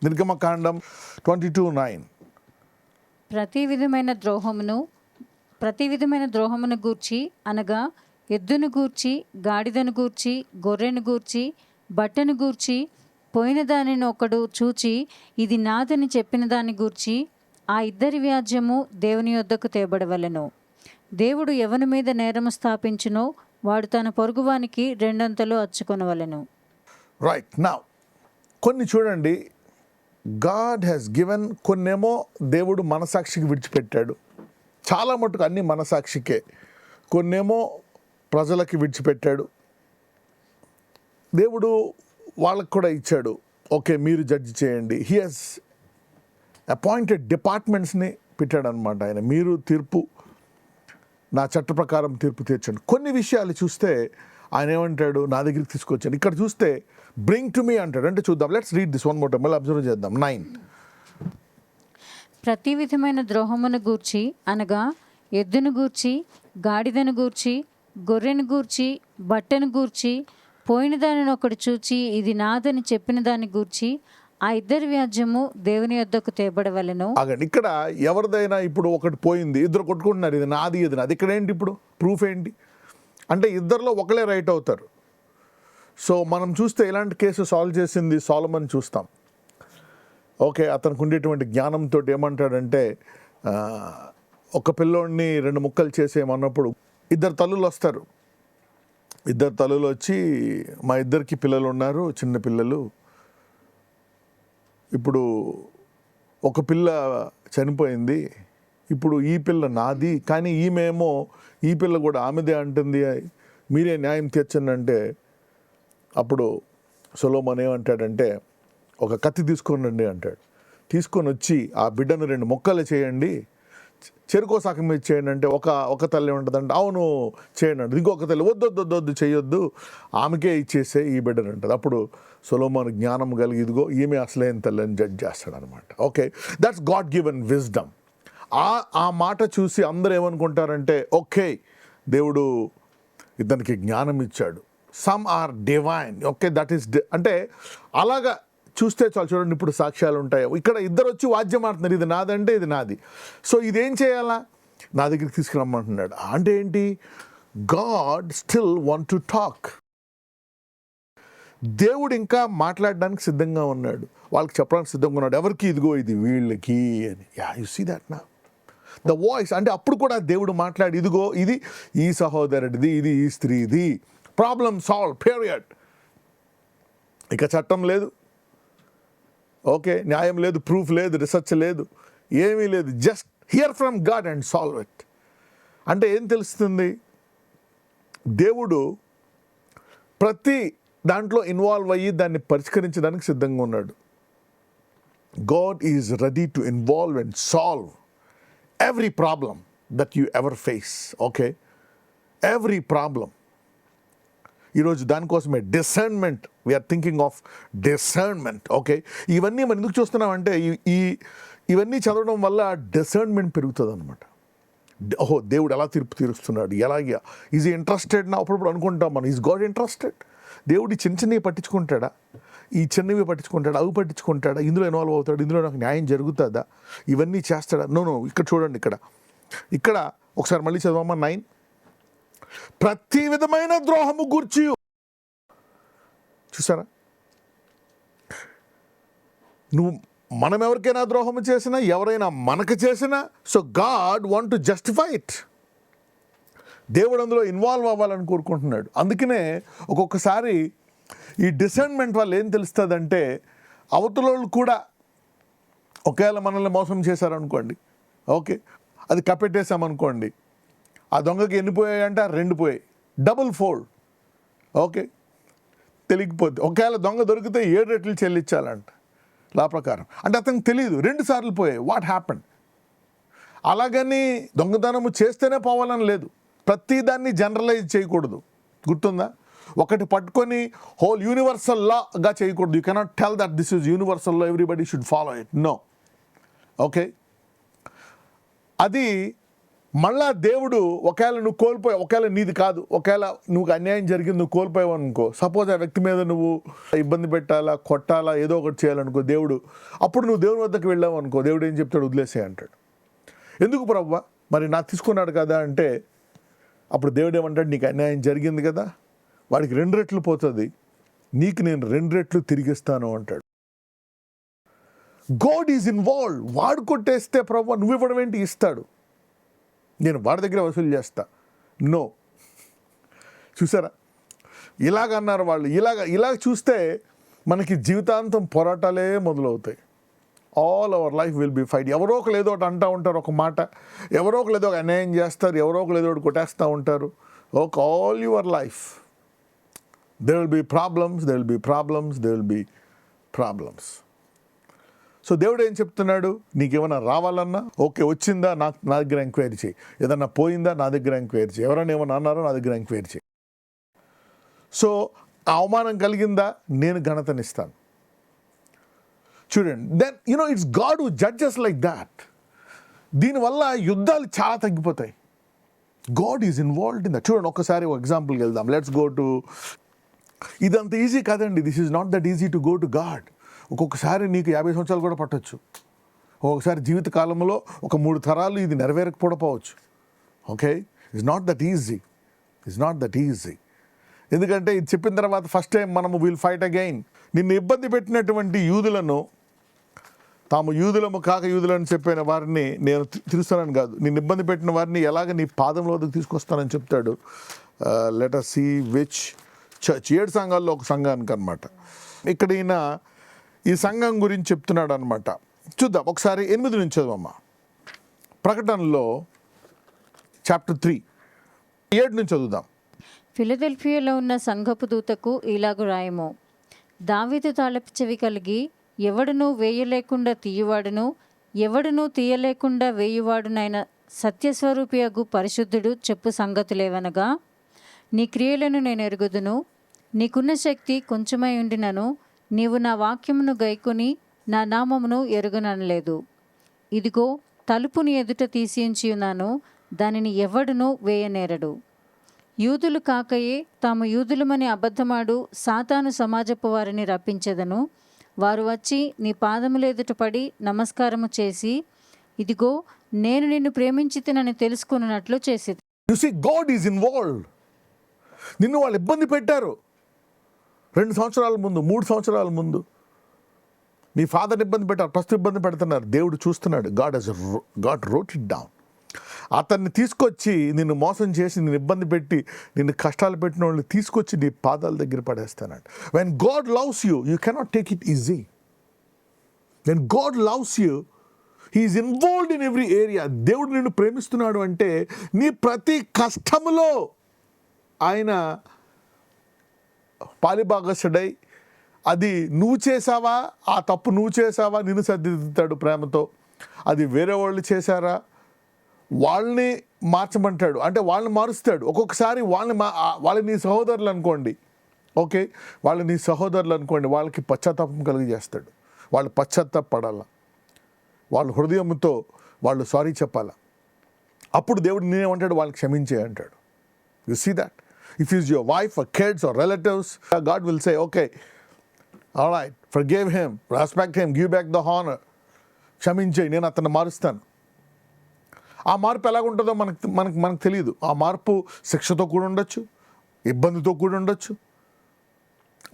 నిర్గమకాండం 22:9. ప్రతి విధమైన ద్రోహమును గూర్చి అనగా ఎద్దును గూర్చి, గాడిదను గూర్చి, గొర్రెను గూర్చి, బట్టను గూర్చి, పోయిన దానిని ఒకడు చూచి ఇది నాదని చెప్పిన దాన్ని గూర్చి ఆ ఇద్దరి వ్యాజ్యము దేవుని యొద్దకు తేబడవలెను. దేవుడు ఎవని మీద నేరము స్థాపించునో వాడు తన పొరుగువానికి రెండంతలు అచ్చుకొనవలెను. రైట్. నౌ కొన్ని చూడండి, గాడ్ హ్యాస్ గివెన్, కొన్నేమో దేవుడు మనసాక్షికి విడిచిపెట్టాడు, చాలా మటుకు అన్ని మనసాక్షికే. కొన్నేమో ప్రజలకి విడిచిపెట్టాడు. దేవుడు వాళ్ళకు కూడా ఇచ్చాడు, ఓకే మీరు జడ్జి చేయండి. హీ హాజ్ అపాయింటెడ్ డిపార్ట్మెంట్స్ని పెట్టాడు అనమాట ఆయన. మీరు తీర్పు, నా చట్ట ప్రకారం తీర్పు తీర్చండి. కొన్ని విషయాలు చూస్తే ఆయన ఏమంటాడు, నా దగ్గరికి తీసుకొచ్చాను. ఇక్కడ చూస్తే బ్రింగ్ టు మీ అంటాడు. అంటే చూద్దాం, let's read this one more time, మళ్ళీ అబ్జర్వ్ చేద్దాం. 9. ప్రతి విధమైన ద్రోహమును గూర్చి అనగా ఎద్దును గూర్చి, గాడిదను గూర్చి, గొర్రెను గూర్చి, బట్టను గూర్చి, పోయిన దానిని ఒకడు చూచి ఇది నాదని చెప్పిన దాన్ని గూర్చి ఆ ఇద్దరి వ్యాజ్యము దేవుని యొద్దకు తేబడవలెను. అగండి, ఇక్కడ ఎవరిదైనా ఇప్పుడు ఒకటి పోయింది, ఇద్దరు కొట్టుకుంటున్నారు, ఇది నాది ఇది నాది. ఇక్కడ ఏంటి ఇప్పుడు ప్రూఫ్ ఏంటి అంటే ఇద్దరిలో ఒకళ్ళే రైట్ అవుతారు. సో మనం చూస్తే ఇలాంటి కేసు సాల్వ్ చేసింది సొలొమన్ చూస్తాం. ఓకే, అతనికి ఉండేటువంటి జ్ఞానంతో ఏమంటాడంటే, ఒక పిల్లోడిని 2 ముక్కలు చేసేయమన్నప్పుడు ఇద్దరు తల్లులు వస్తారు. ఇద్దరు తల్లులు వచ్చి, మా ఇద్దరికి పిల్లలు ఉన్నారు, చిన్న పిల్లలు. ఇప్పుడు ఒక పిల్ల చనిపోయింది, ఇప్పుడు ఈ పిల్ల నాది, కానీ ఈమెమో ఈ పిల్ల కూడా ఆమెదే అంటుంది, మీరే న్యాయం తీర్చండి అంటే, అప్పుడు సొలొమోన్ ఏమంటాడంటే, ఒక కత్తి తీసుకొని రండి అంటాడు. తీసుకొని వచ్చి ఆ బిడ్డను 2 ముక్కలు చేయండి, చెరుకో సగం మీద చేయండి అంటే, ఒక తల్లి ఉంటుందంటే అవును చేయండి అంటే, ఇంకొక తల్లి వద్దు చేయొద్దు, ఆమెకే ఇచ్చేసే ఈ బిడ్డను అంటుంది. అప్పుడు సొలొమోన్ జ్ఞానం కలిగి ఇదిగో ఈమె అసలైన తల్లి అని జడ్జ్ చేస్తాడు అనమాట. Okay, that's God given wisdom. ఆ మాట చూసి అందరూ ఏమనుకుంటారంటే, ఓకే దేవుడు ఇతనికి జ్ఞానం ఇచ్చాడు, some are divine. Okay, that is అంటే అలాగా చూస్తే చాలు. చూడండి, ఇప్పుడు సాక్ష్యాలు ఉంటాయి. ఇక్కడ ఇద్దరు వచ్చి వాద్యం ఆడుతున్నారు, ఇది నాదంటే ఇది నాది. సో ఇదేం చేయాలా, నా దగ్గరికి తీసుకురమ్మంటున్నాడు. అంటే ఏంటి, God still want to talk. దేవుడు ఇంకా మాట్లాడడానికి సిద్ధంగా ఉన్నాడు, వాళ్ళకి చెప్పడానికి సిద్ధంగా ఉన్నాడు. ఎవరికి, ఇదిగో ఇది వీళ్ళకి అని. యు సీ దట్ నా ద వాయిస్. అంటే అప్పుడు కూడా దేవుడు మాట్లాడి, ఇదిగో ఇది ఈ సహోదరుడిది, ఇది ఈ స్త్రీది, ప్రాబ్లమ్ సాల్వ్, పీరియడ్. ఇక చట్టం లేదు, ఓకే, న్యాయం లేదు, ప్రూఫ్ లేదు, రీసెర్చ్ లేదు, ఏమీ లేదు, just hear from God and solve it. అంటే ఏం తెలుస్తుంది, దేవుడు ప్రతి దాంట్లో ఇన్వాల్వ్ అయ్యి దాన్ని పరిష్కరించడానికి సిద్ధంగా ఉన్నాడు. God is ready to involve and solve every problem that you ever face. Okay, every problem. ఈరోజు దానికోసమే discernment, we are thinking of discernment. Okay, ఇవన్నీ మనం ఎందుకు చూస్తున్నామంటే, ఇవన్నీ చదవడం వల్ల డిసర్న్మెంట్ పెరుగుతుంది అనమాట. ఓహో, దేవుడు ఎలా తీర్పు తీరుస్తున్నాడు, ఎలాగా, ఈజ్ ఇంట్రెస్టెడ్ నా. అప్పుడప్పుడు అనుకుంటాం మనం, ఈజ్ గాడ్ ఇంట్రెస్టెడ్. దేవుడు చిన్నవి పట్టించుకుంటాడా, ఈ చిన్నవి పట్టించుకుంటాడా, అవి పట్టించుకుంటాడా, ఇందులో ఇన్వాల్వ్ అవుతాడు, ఇందులో నాకు న్యాయం జరుగుతుందా, ఇవన్నీ చేస్తాడా? నో. ఇక్కడ చూడండి, ఇక్కడ ఒకసారి మళ్ళీ చదవమ్మా. 9. ప్రతి విధమైన ద్రోహము గూర్చి. చూసారా, మనం ఎవరికైనా ద్రోహము చేసినా, ఎవరైనా మనకు చేసినా, so God want to justify it. దేవుడు అందులో ఇన్వాల్వ్ అవ్వాలని కోరుకుంటున్నాడు. అందుకనే ఒక్కొక్కసారి ఈ డిసర్న్మెంట్ వల్ల ఏం తెలుస్తుందంటే, అవతలోళ్ళు కూడా ఒకవేళ మనల్ని మోసం చేశారనుకోండి, ఓకే, అది కప్పెట్టేసామనుకోండి, ఆ దొంగకి ఎన్ని పోయాయంటే 2 పోయాయి, డబుల్ ఫోల్డ్. ఓకే, తెలియకపోతే ఒకవేళ దొంగ దొరికితే 7 రెట్లు చెల్లించాలంట లా ప్రకారం. అంటే అతనికి తెలియదు, 2 సార్లు పోయాయి. What happen? అలాగని దొంగతనము చేస్తేనే పోవాలని లేదు, ప్రతిదాన్ని జనరలైజ్ చేయకూడదు. గుర్తుందా? ఒకటి పట్టుకొని హోల్ యూనివర్సల్ లాగా చేయకూడదు. You cannot tell that this is universal law, everybody should follow it. No. Okay, అది మళ్ళా దేవుడు ఒకవేళ నువ్వు కోల్పోయి, ఒకవేళ నీది కాదు, ఒకవేళ నువ్వు అన్యాయం జరిగింది, నువ్వు కోల్పోయావు అనుకో, సపోజ్ ఆ వ్యక్తి మీద నువ్వు ఇబ్బంది పెట్టాలా, కొట్టాలా, ఏదో ఒకటి చేయాలనుకో దేవుడు, అప్పుడు నువ్వు దేవుని వద్దకు వెళ్ళావు అనుకో, దేవుడు ఏం చెప్తాడు? వదిలేసే అంటాడు. ఎందుకు ప్రభువా? మరి నాకు తీసుకున్నాడు కదా అంటే, అప్పుడు దేవుడు ఏమంటాడు? నీకు అన్యాయం జరిగింది కదా, వాడికి 2 రెట్లు పోతుంది, నీకు నేను 2 రెట్లు తిరిగిస్తాను అంటాడు. God is involve. వాడు కొట్టేస్తే ప్రభువా నువ్వు ఇవ్వడం ఏంటి? ఇస్తాడు. నేను వాడి దగ్గర వసూలు చేస్తా. నో. చూసారా, ఇలాగన్నారు వాళ్ళు. ఇలాగ చూస్తే మనకి జీవితాంతం పోరాటాలే మొదలవుతాయి. All our life will be fight. ఎవరో ఒకరు ఏదో ఒకటి అంటూ ఉంటారు, ఒక మాట, ఎవరో ఒకరు ఏదో ఒక అన్యాయం చేస్తారు, ఎవరో ఒకరు ఏదో ఒకటి కొట్టేస్తూ ఉంటారు. Okay, all your life there will be problems, there will be problems, there will be problems. So దేవుడు ఏం చెప్తున్నాడు? నీకేమైనా రావాలన్నా ఓకే, వచ్చిందా నా దగ్గర ఎంక్వైరీ చేయి, ఏదన్నా పోయిందా నా దగ్గర ఎంక్వైరీ చేయి, ఎవరైనా ఏమన్నా అన్నారో నా దగ్గర ఎంక్వైరీ చేయి. సో అవమానం కలిగిందా, నేను ఘనతనిస్తాను. చూడండి, then it's God who judges like that. దీనివల్ల యుద్ధాలు చాలా తగ్గిపోతాయి. God is involved in that. చూడండి, ఒకసారి ఒక ఎగ్జాంపుల్కి వెళ్దాం. లెట్స్ గో టు, ఇదంత ఈజీ కాదండి. This is not that easy to go to God. ఒక్కొక్కసారి నీకు 50 సంవత్సరాలు కూడా పట్టొచ్చు. ఒక్కొక్కసారి జీవిత కాలంలో ఒక 3 తరాలు ఇది నెరవేరకపోవచ్చు. Okay, it's not that easy. It's not that easy. ఎందుకంటే ఇది చెప్పిన తర్వాత ఫస్ట్ టైం మనము విల్ ఫైట్ అగైన్. నిన్ను ఇబ్బంది పెట్టినటువంటి యూదులను, తాము యూదులము కాక యూదులని చెప్పిన వారిని నేను తిరుస్తానని కాదు, నిన్ను ఇబ్బంది పెట్టిన వారిని ఎలాగ నీ పాదంలో వద్దకు తీసుకొస్తానని చెప్తాడు. Let us see which church. 7 సంఘాల్లో ఒక సంఘానికి అనమాట. ఇక్కడ ఈయన ఈ సంఘం గురించి చెప్తున్నాడు అనమాట. చూద్దాం ఒకసారి 8 నుంచి చదవమ్మా. ప్రకటనలో చాప్టర్ 3 7 నుంచి చదువుదాం. ఫిలదెల్ఫియాలో ఉన్న సంఘపు దూతకు ఇలాగు రాయము. దావీదు తాళపు చెవి కలిగి ఎవడునూ వేయలేకుండా తీయువాడును, ఎవడునూ తీయలేకుండా వేయువాడునైన సత్యస్వరూపియగు పరిశుద్ధుడు చెప్పు సంగతులేవనగా, నీ క్రియలను నేను ఎరుగుదును, నీకున్న శక్తి కొంచెమై ఉండినను నీవు నా వాక్యమును గైకొని నా నామమును ఎరుగననలేదు. ఇదిగో, తలుపుని ఎదుట తీసియుంచి ఉన్నాను, దానిని ఎవడునూ వేయనేరడు. యూదులు కాకయే తాము యూదులమని అబద్ధమాడు సాతాను సమాజపు వారిని రప్పించెదను. వారు వచ్చి నీ పాదముల ఎదుట పడి నమస్కారము చేసి, ఇదిగో నేను నిన్ను ప్రేమించితినని తెలుసుకున్నట్లు చేసేది. You see, God is involved. నిన్ను వాళ్ళు ఇబ్బంది పెట్టారు 2 సంవత్సరాల ముందు, 3 సంవత్సరాల ముందు. మీ ఫాదర్ని ఇబ్బంది పెట్టారు, ప్రస్తుతం ఇబ్బంది పెడుతున్నారు. దేవుడు చూస్తున్నాడు. God wrote it down. అతన్ని తీసుకొచ్చి నిన్ను మోసం చేసి, నిన్ను ఇబ్బంది పెట్టి, నిన్ను కష్టాలు పెట్టిన వాళ్ళని తీసుకొచ్చి నీ పాదాల దగ్గర పడేస్తానంట. When God loves you, you cannot take it easy. When God loves you, he is involved in every area. దేవుడు నిన్ను ప్రేమిస్తున్నాడు అంటే నీ ప్రతి కష్టములో ఆయన పాలిభాగస్తుడై, అది నువ్వు చేసావా, ఆ తప్పు నువ్వు చేసావా, నిన్ను సర్దిద్దుతాడు ప్రేమతో. అది వేరే వాళ్ళు చేశారా, వాళ్ళని మార్చమంటాడు, అంటే వాళ్ళని మారుస్తాడు. ఒక్కొక్కసారి వాళ్ళని నీ సహోదరులు అనుకోండి, ఓకే, వాళ్ళు నీ సహోదరులు అనుకోండి, వాళ్ళకి పశ్చాత్తాపం కలిగజేస్తాడు. వాళ్ళు పశ్చాత్తాపడాల, వాళ్ళ హృదయంతో వాళ్ళు సారీ చెప్పాలా. అప్పుడు దేవుడు నేనేమంటాడు? వాళ్ళని క్షమించే అంటాడు. You see that. If it's your wife or kids or relatives, God will say, okay, all right, forgive him, respect him, give back the honor. క్షమించే, నేను అతన్ని మారుస్తాను. ఆ మార్పు ఎలాగుంటుందో మనకు తెలియదు. ఆ మార్పు శిక్షతో కూడి ఉండొచ్చు, ఇబ్బందితో కూడి ఉండొచ్చు.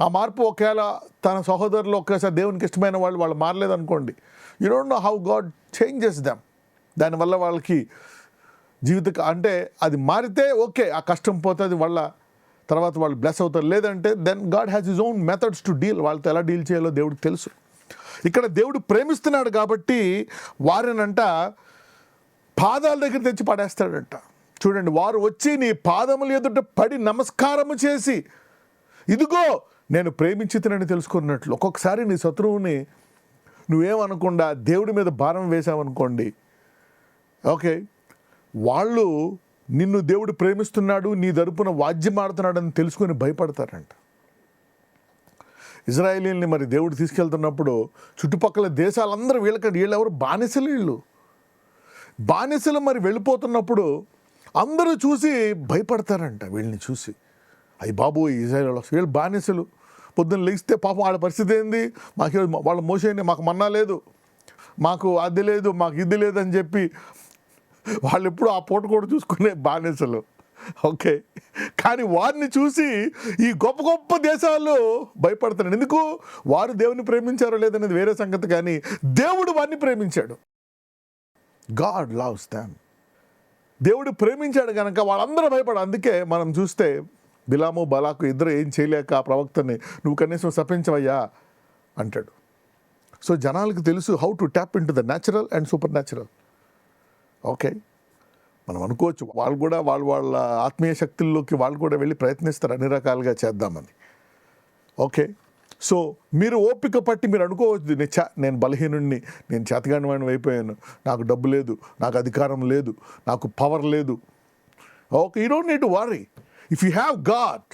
ఆ మార్పు ఒకవేళ తన సహోదరులు ఒకేసారి దేవునికి ఇష్టమైన వాళ్ళు మారలేదనుకోండి, you don't know how God changes them. దానివల్ల వాళ్ళకి అంటే అది మారితే ఓకే, ఆ కష్టం పోతుంది, తర్వాత వాళ్ళు బ్లెస్ అవుతారు. లేదంటే then God has his own methods to deal. వాళ్ళతో ఎలా డీల్ చేయాలో దేవుడికి తెలుసు. ఇక్కడ దేవుడు ప్రేమిస్తున్నాడు కాబట్టి వారినంట పాదాల దగ్గర తెచ్చి పడేస్తాడంట. చూడండి, వారు వచ్చి నీ పాదముల ఎదుట పడి నమస్కారము చేసి, ఇదిగో నేను ప్రేమించితనని తెలుసుకున్నట్లు. ఒక్కొక్కసారి నీ శత్రువుని నువ్వేమనకుండా దేవుడి మీద భారం వేసావనుకోండి, ఓకే, వాళ్ళు నిన్ను దేవుడు ప్రేమిస్తున్నాడు, నీ తరపున వాద్యం ఆడుతున్నాడని తెలుసుకొని భయపడతారంట. ఇజ్రాయేలీల్ని మరి దేవుడు తీసుకెళ్తున్నప్పుడు చుట్టుపక్కల దేశాలందరూ వీళ్ళెవరు బానిసలు, వీళ్ళు బానిసలు మరి వెళ్ళిపోతున్నప్పుడు అందరూ చూసి భయపడతారంట వీళ్ళని చూసి. అయ్యి బాబు ఇజ్రాయేల్ వీళ్ళు బానిసలు, పొద్దున్న లేస్తే పాపం వాళ్ళ పరిస్థితి ఏంది, మాకు వాళ్ళ మోసేయండి, మాకు మన్నా లేదు, మాకు అది లేదు, మాకు ఇది లేదని చెప్పి వాళ్ళు ఎప్పుడు ఆ పూట కూడా చూసుకునే బానిసలు. ఓకే, కానీ వారిని చూసి ఈ గొప్ప గొప్ప దేశాలు భయపడుతున్నారు. ఎందుకు? వారు దేవుని ప్రేమించారో లేదనేది వేరే సంగతి, కానీ దేవుడు వారిని ప్రేమించాడు. God loves them. దేవుడు ప్రేమించాడు కనుక వాళ్ళందరూ భయపడారు. అందుకే మనం చూస్తే బిలాము బలాకు ఇద్దరు ఏం చేయలేక ఆ ప్రవక్తని నువ్వు కనీసం శపించవయ్యా అంటాడు. సో జనాలకు తెలుసు how to tap in to the natural and super natural. Okay, మనం అనుకోవచ్చు వాళ్ళు కూడా వాళ్ళ ఆత్మీయ శక్తుల్లోకి వాళ్ళు కూడా వెళ్ళి ప్రయత్నిస్తారు అన్ని రకాలుగా చేద్దామని. ఓకే, సో మీరు ఓపిక పట్టి మీరు అనుకోవచ్చు నేను బలహీనుడిని, నేను చేతగానివాడిని అయిపోయాను, నాకు డబ్బు లేదు, నాకు అధికారం లేదు, నాకు పవర్ లేదు. Okay, you don't need to worry if you have God.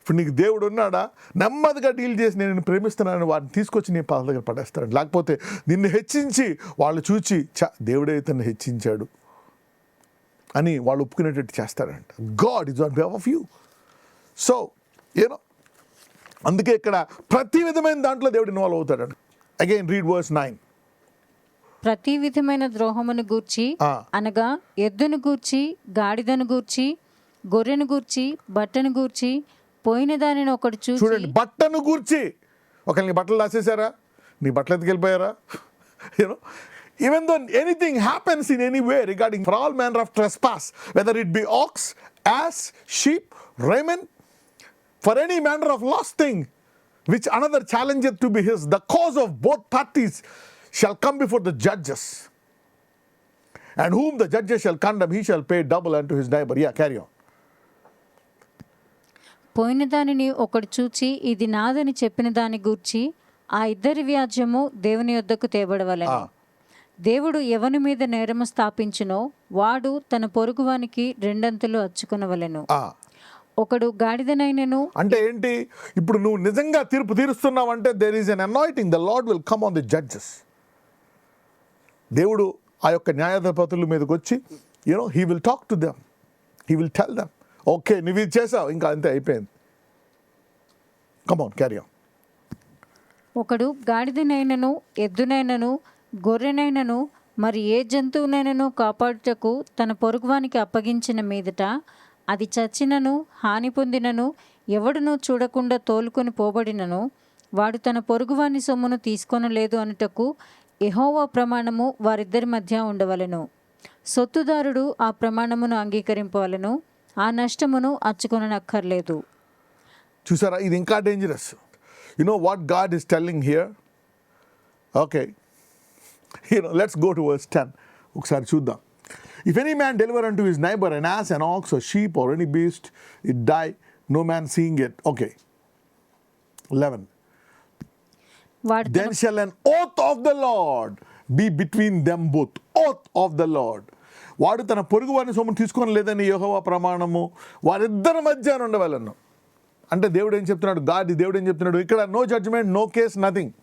ఇప్పుడు నీకు దేవుడు ఉన్నాడా, నెమ్మదిగా డీల్ చేసి నేను ప్రేమిస్తున్నానని వారిని తీసుకొచ్చి నీ పాద దగ్గర పడేస్తాడు. లేకపోతే నిన్ను హెచ్చించి వాళ్ళు చూచి దేవుడే తను హెచ్చించాడు అని వాళ్ళు ఒప్పుకునేటట్టు చేస్తారంట. God is on behalf of you. So you know, అందుకే ఇక్కడ ప్రతి విధమైన దాంట్లో దేవుడు ఇన్వాల్వ్ అవుతాడు. Again read verse 9. ప్రతి విధమైన ద్రోహమును గూర్చి అనగా ఎద్దును గూర్చి, గాడిదను గూర్చి, గొర్రెను గూర్చి, బట్టను గూర్చి, పోయిన దానిని ఒకడు చూసి. చూడండి, బట్టను గూర్చి. ఒకవేళ నీ బట్టలు దాచేసారా, నీ బట్టలు ఎత్తుకెళ్ళిపోయారా, you know, even though anything happens in any way regarding for all manner of trespass, whether it be ox, ass, sheep, raiment, for any manner of lost thing which another challengeth to be his, the cause of both parties shall come before the judges, and whom the judges shall condemn, he shall pay double unto his neighbor. Yeah, carry on. పోయిన దానిని ఒకడు చూచి ఇది నాదని చెప్పిన దాని గూర్చి ఆ ఇద్దరి వ్యాజ్యము దేవుని యొద్దకు తేబడవలెను. దేవుడు ఎవని మీద నేరము స్థాపించునో వాడు తన పొరుగువానికి రెండంతలు అచ్చుకొనవలెను. ఒకడు గాడిదనైనను. అంటే ఏంటి? ఇప్పుడు నువ్వు నిజంగా తీర్పు తీరుస్తున్నావు అంటే there is an anointing, the Lord will come on the judges. దేవుడు ఆ యొక్క న్యాయాధిపతుల మీదకి వచ్చి you know he will talk to them, he will tell them, okay నువ్వు ఇది చేసావు, ఇంకా అంతే అయిపోయింది. Come on, carry on. ఒకడు గాడిదనైనను, ఎద్దునైనను, గొర్రెనైనను, మరి ఏ జంతువునైనను కాపాడుటకు తన పొరుగువానికి అప్పగించిన మీదట అది చచ్చినను హాని పొందినను ఎవడునూ చూడకుండా తోలుకొని పోబడినను వాడు తన పొరుగువాని సొమ్మును తీసుకొనలేదు అనుటకు యెహోవా ప్రమాణము వారిద్దరి మధ్య ఉండవలెను. సొత్తుదారుడు ఆ ప్రమాణమును అంగీకరింపవలెను, ఆ నష్టమును అచ్చుకొననక్కర్లేదు. చూసారా, ఇది ఇంకా dangerous. You know what God is telling here? Okay, let's go to verse 10. ఒకసారి చూద్దాం. If any man deliver unto his neighbor an ass, an ox, or sheep, or any beast, it die, no man seeing it. Okay. 11. Then shall an oath of the Lord be between them both. Oath of the Lord. వాడు తన పొరుగు వారిని సొమ్ము తీసుకొని లేదని యెహోవా ప్రమాణము వారిద్దరి మధ్య ఉండవలెను. అంటే దేవుడు ఏం చెప్తున్నాడు? దేవుడు ఏం చెప్తున్నాడు ఇక్కడ? No judgement, no case, nothing.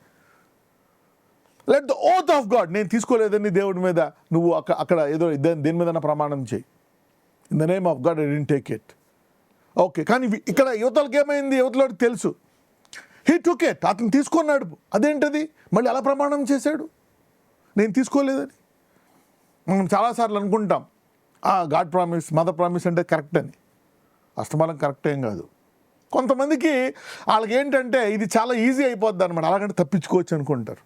Let the oath of God, నేను తీసుకోలేదని దేవుడి మీద నువ్వు అక్కడ ఏదో దేని మీద ప్రమాణం చేయి. In the name of God I didn't take it. Okay, కానీ ఇక్కడ యువతలకి ఏమైంది? యువతలోకి తెలుసు హీ టుక్ ఇట్, అతను తీసుకున్నాడు. అదేంటది? మళ్ళీ అలా ప్రమాణం చేశాడు నేను తీసుకోలేదని. మనం చాలాసార్లు అనుకుంటాం గాడ్ ప్రామిస్, మదర్ ప్రామిస్ అంటే కరెక్ట్ అని. అస్తమానం కరెక్ట్ ఏం కాదు. కొంతమందికి వాళ్ళకి ఏంటంటే ఇది చాలా ఈజీ అయిపోద్ది అనమాట, అలాగంటే తప్పించుకోవచ్చు అనుకుంటారు.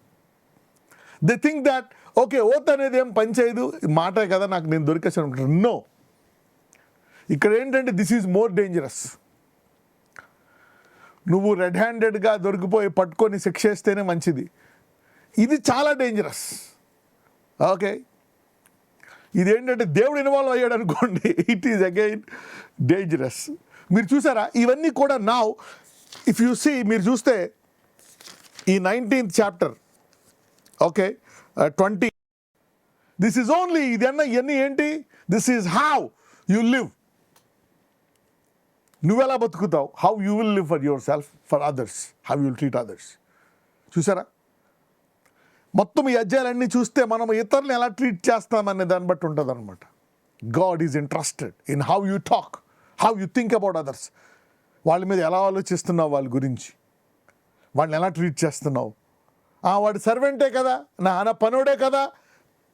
They think that okay oath అనేది ఏం పని చేయదు, మాటే కదా నాకు నేను దొరికేసాను అనుకుంటారు. నో, ఇక్కడ ఏంటంటే దిస్ ఈజ్ మోర్ డేంజరస్. నువ్వు రెడ్ హ్యాండెడ్గా దొరికిపోయి పట్టుకొని శిక్ష వేస్తేనే మంచిది. ఇది చాలా డేంజరస్. ఓకే, ఇదేంటంటే దేవుడు ఇన్వాల్వ్ అయ్యాడు అనుకోండి, ఇట్ ఈజ్ అగైన్ డేంజరస్. మీరు చూసారా ఇవన్నీ కూడా నౌ ఇఫ్ యూ సీ, మీరు చూస్తే ఈ 19th chapter, okay 20, this is only ఇవన్నీ ఏంటి? This is how you live. నువ్వెలా బతుకుతావు, how you will live for yourself, for others, how you will treat others. చూసారా, మొత్తం ఈ అధ్యాయాలన్నీ చూస్తే మనం ఇతరులను ఎలా ట్రీట్ చేస్తామనే దాన్ని బట్టి ఉంటుంది అనమాట. God is interested in how you talk, how you think about others. వాళ్ళ మీద ఎలా ఆలోచిస్తున్నావు, వాళ్ళ గురించి వాళ్ళని ఎలా ట్రీట్ చేస్తున్నావు. వాడు సర్వెంటే కదా, నా పనోడే కదా.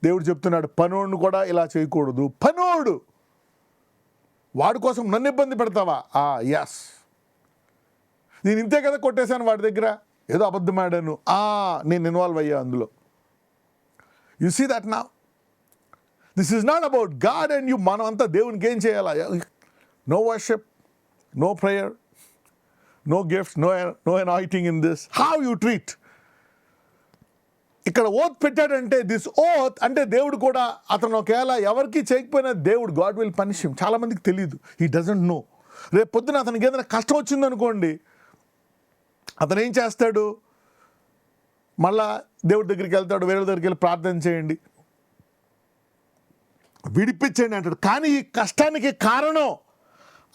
దేవుడు చెప్తున్నాడు పనోడిని కూడా ఇలా చేయకూడదు. పనోడు వాడి కోసం నన్ను ఇబ్బంది పెడతావా? ఎస్, నేను ఇంతే కదా కొట్టేశాను వాడి దగ్గర, ఏదో అబద్ధం ఆడాను, నేను ఇన్వాల్వ్ అయ్యా అందులో. You see that now this is not about God and you. మనం అంతా దేవునికి ఏం చేయాలా? No worship, no prayer, no gifts, no anointing in this. How you treat. ఇక్కడ ఓత్ పెట్టాడంటే దిస్ ఓత్ అంటే దేవుడు కూడా అతను ఒకవేళ ఎవరికి చేయకపోయినా దేవుడు గాడ్ విల్ పనిష్ హిమ్. చాలామందికి తెలియదు, హీ డజంట్ నో. రేపు పొద్దున అతనికి ఏదైనా కష్టం వచ్చిందనుకోండి, అతను ఏం చేస్తాడు? మళ్ళా దేవుడి దగ్గరికి వెళ్తాడు, వేరే దగ్గరికి వెళ్ళి ప్రార్థన చేయండి, విడిపించండి అంటాడు. కానీ ఈ కష్టానికి కారణం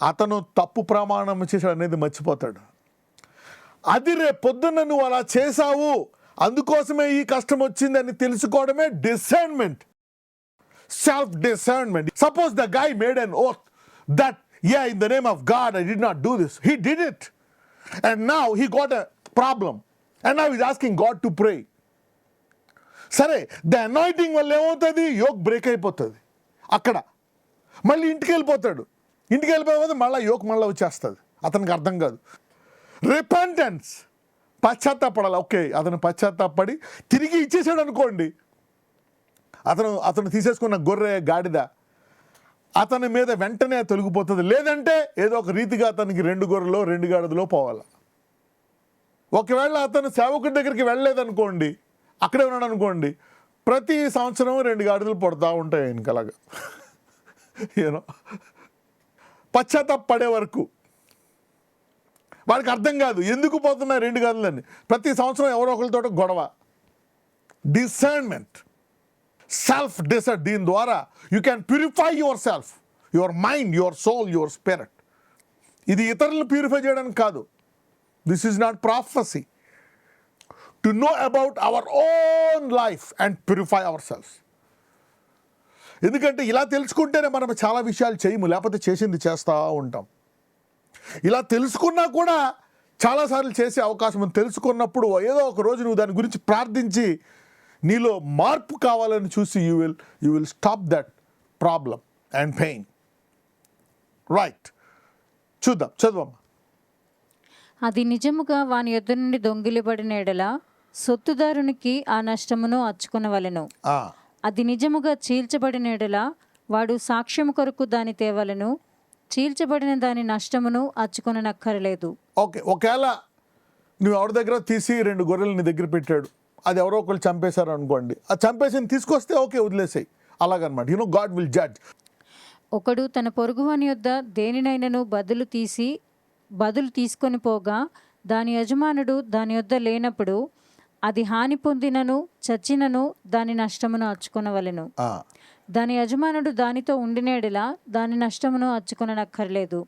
అతను తప్పు ప్రమాణం చేశాడు అనేది మర్చిపోతాడు. అది రేపు పొద్దున్న నువ్వు అలా చేశావు, అందుకోసమే ఈ కష్టం వచ్చిందని తెలుసుకోవడమే discernment, self discernment. Suppose the guy made an oath that in the name of God I did not do this. He did it and now he got a problem and now he's asking God to pray. సరే, the anointing వల్ల ఏమవుతుంది? Yoke break అయిపోతుంది. అక్కడ మళ్ళీ ఇంటికి వెళ్ళిపోతాడు. ఇంటికి వెళ్ళిపోతే మళ్ళీ యోక్ మళ్ళీ వచ్చేస్తుంది. అతనికి అర్థం కాదు. రిపెంటెన్స్, పశ్చాత్తాపడాలి. ఓకే, అతను పశ్చాత్తాపడి తిరిగి ఇచ్చేసాడు అనుకోండి, అతను తీసేసుకున్న గొర్రె గాడిద అతని మీద వెంటనే తొలగిపోతుంది. లేదంటే ఏదో ఒక రీతిగా అతనికి 2 గొర్రెలో 2 గాడిదలో పోవాలి. ఒకవేళ అతను సేవకుడి దగ్గరికి వెళ్ళలేదనుకోండి, అక్కడే ఉన్నాడు అనుకోండి, ప్రతి సంవత్సరం 2 గాడిదలు పడుతూ ఉంటాయి ఆయనకలాగా. యూనో, పశ్చాత్తాపడే వరకు వాడికి అర్థం కాదు ఎందుకు పోతున్నాయి 2 గాడిదలని. ప్రతి సంవత్సరం ఎవరో ఒకరితో గొడవ. Discernment, self discern. దీని ద్వారా you can purify yourself, your mind, your soul, your spirit. ఇది ఇతరులను ప్యూరిఫై చేయడానికి కాదు. This is not prophecy. To know about our own life and purify our self. ఎందుకంటే ఇలా తెలుసుకుంటేనే మనం చాలా విషయాలు చేయము, లేకపోతే చేసింది చేస్తూ ఉంటాం. ఇలా తెలుసుకున్నా కూడా చాలాసార్లు చేసే అవకాశం ఉంది. తెలుసుకున్నప్పుడు ఏదో ఒక రోజు నువ్వు దాని గురించి ప్రార్థించి నీలో మార్పు కావాలని చూసి you will stop that problem and pain. Right, చూద్దాం, చదవమ్మా. అది నిజముగా వాని యొద్ద నుండి దొంగిలిబడిన ఎడల సొత్తుదారునికి ఆ నష్టమును అచ్చుకొనవలెను. అది నిజముగా చీల్చబడిన ఎడల వాడు సాక్ష్యము కొరకు దాని తేవలను, చీల్చబడిన దాని నష్టమును అచ్చుకొననక్కరలేదు. ఓకే, ఒకవేళ నువ్వు ఎవరి దగ్గర తీసి 2 గొర్రెలు నీ దగ్గర పెట్టాడు, అది ఎవరో ఒకరు చంపేశారు అనుకోండి, ఆ చంపేసి తీసుకొస్తే ఓకే, వదిలేసాయి. అలాగనమాట. You know, God will judge. ఒకడు తన పొరుగువాని యొద్ద దేనినైనను బదులు తీసుకొని పోగా దాని యజమానుడు దాని యొద్ద లేనప్పుడు అది హాని పొందినను చచ్చినను దాని నష్టమును అచ్చుకొనవలెను. దాని యజమానుడు దానితో ఉండిన ఎడల దాని నష్టమును అచ్చుకొననక్కర్లేదు.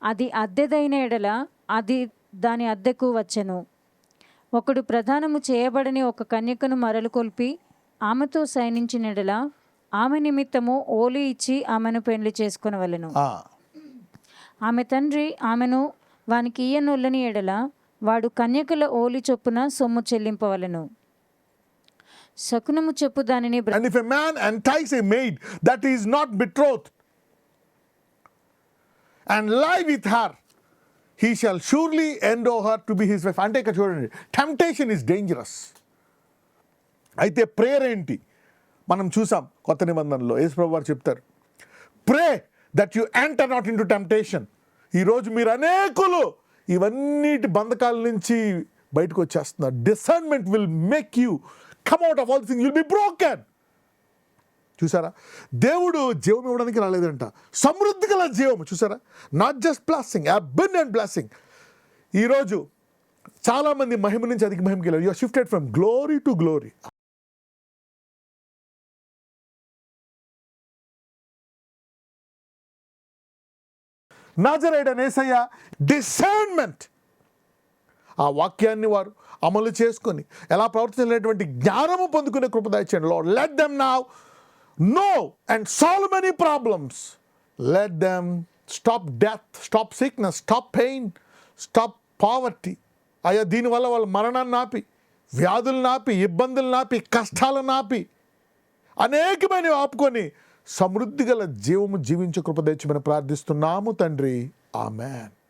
అది అద్దెదైన ఎడల అది దాని అద్దెకు వచ్చెను. ఒకడు ప్రదానము చేయబడని ఒక కన్యకను మరలుకొల్పి ఆమెతో శయనించిన ఎడల ఆమె నిమిత్తము ఓలి ఇచ్చి ఆమెను పెండ్లి చేసుకొనవలెను. ఆమె తండ్రి ఆమెను వానికి ఇయ్యనొల్లని ఎడల వాడు కన్యకల ఓలి చొప్పున సొమ్ము చెల్లింపవలెను. శకునము చెప్పు దానిని. And if a man entice a maid that is not betrothed and lie with her, he shall surely endow her to be his wife. అంటే ఇక్కడ చూడండి, టెంప్టేషన్ ఈజ్ డేంజరస్. అయితే ప్రేయర్ ఏంటి మనం చూసాం కొత్త నిబంధనలో. యేసుప్రభువు వారు చెప్తారు, pray that you enter not into temptation. ఈరోజు మీరు అనేకులు ఇవన్నిటి బంధకాల నుంచి బయటకు వచ్చేస్తున్నారు. Discernment will make you come out of all things, will be broken. చూసారా, దేవుడు జీవం ఇవ్వడానికి రాలేదంట, సమృద్ధి గల జీవం. చూసారా, not just blessing, abundant blessing. ఈరోజు చాలామంది మహిమ నుంచి అధిక మహిమకి వెళ్ళారు. You are shifted from glory to glory. నజరేయుడైన యేసయ్య డిసర్న్మెంట్, ఆ వాక్యాన్ని వారు అమలు చేసుకొని ఎలా ప్రవర్తించినటువంటి జ్ఞానము పొందుకునే కృప దయచేయండి lord. Let them now know and solve many problems. Let them stop death, stop sickness, stop pain, stop poverty. అయ్యా దీనివల్ల వాళ్ళ మరణాన్ని ఆపి, వ్యాధులను ఆపి, ఇబ్బందులను ఆపి, కష్టాలను ఆపి, అనేకమైనవి ఆపుకొని సమృద్ధి గల జీవము జీవించే కృప తెచ్చమని ప్రార్థిస్తున్నాము తండ్రి. ఆమెన్.